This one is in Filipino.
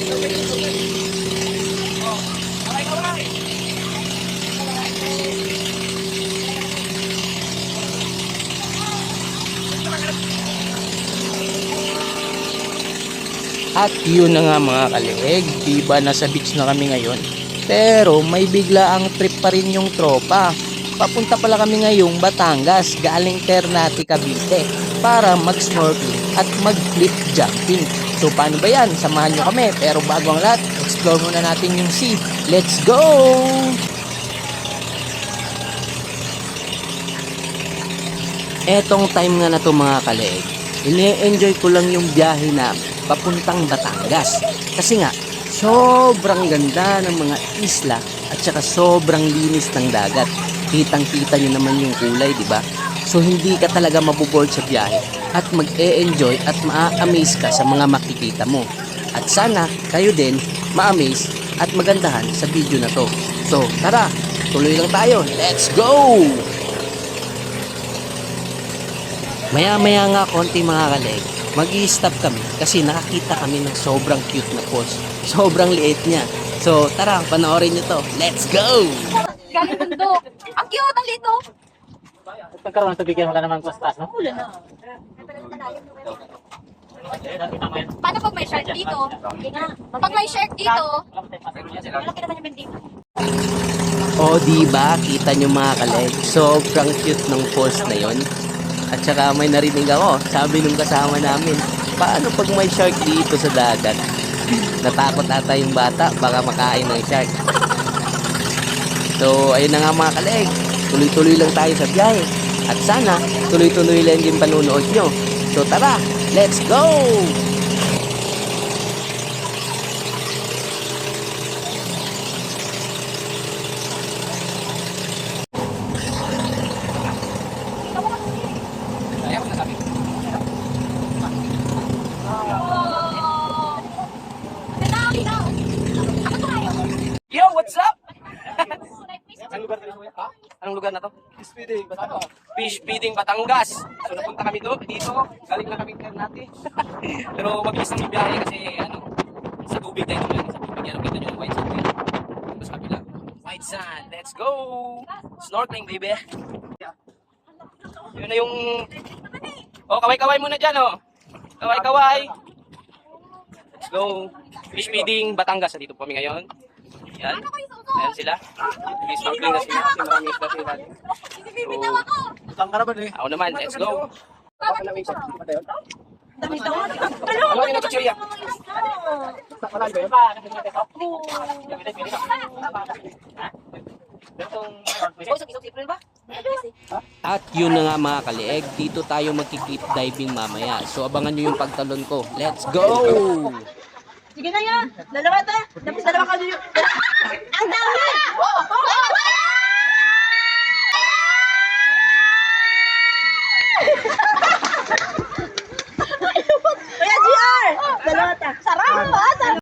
At yun na nga mga kaleeg, diba nasa beach na kami ngayon, pero may bigla ang trip pa rin yung tropa. Papunta pala kami ngayong Batangas, galing Ternate, Cavite, para mag-snorkeling at mag-cliff jumping. So paano ba yan? Samahan nyo kami. Pero bago ang lahat, explore muna natin yung sea. Let's go! Etong time nga na to mga kaleeg, ini-enjoy ko lang yung biyahe namin papuntang Batangas. Kasi nga, sobrang ganda ng mga isla at saka sobrang linis ng dagat. Kitang-kita nyo naman yung kulay, di ba? So hindi ka talaga maboboard sa biyahe at mag-e-enjoy at ma-amaze ka sa mga makikita mo. At sana kayo din ma-amaze at magandahan sa video na to. So tara, tuloy lang tayo. Let's go! Maya-maya nga konti mga kaleg, mag-i-stop kami kasi nakakita kami ng sobrang cute na post. Sobrang liit niya. So tara, panoorin nyo to. Let's go! Galing bundok. Ang cute, ang lito. Pagkaroon ng tubig yan, wala namang kustas, no? Wala na. Paano pag may shark dito? Pag may shark dito, malaki naman yung bendito. O diba, kita nyo mga kaleg, sobrang cute ng post na yon. At saka may narinig ako, sabi nung kasama namin, paano pag may shark dito sa dagat? Natakot ata yung bata, baka makain ng shark. So ayun na nga mga kaleg, tuloy-tuloy lang tayo sa biyahe. At sana, tuloy-tuloy lang din panunood nyo. So tara, let's go! Yo, what's up? Anong lugar na to? Fish feeding, Batangas. Fish feeding, Batangas. So napunta kami dito. Galing na kami Ternate. Pero mabilis ang biyahe kasi sa tubig tayo naman. Sa tubig yan, kita nyo yung white sand. Tapos kabila. White sand. Let's go! Snorkeling, baby. Yun na yung... Oh, kaway-kaway muna dyan, oh. Kaway-kaway. Let's go. Fish feeding, Batangas. Dito po kami ngayon. Yan. Ayan sila. Snorkeling na sila. Kasi marami isla sila. So, ako naman. Let's go. Ano yung nagchichirya? At yun na nga mga kaleeg, dito tayo magki-cliff diving mamaya. So abangan nyo yung pagtalon ko. Let's go! Sige na yan. Dalawa ta. Tapos dalawa ka dito.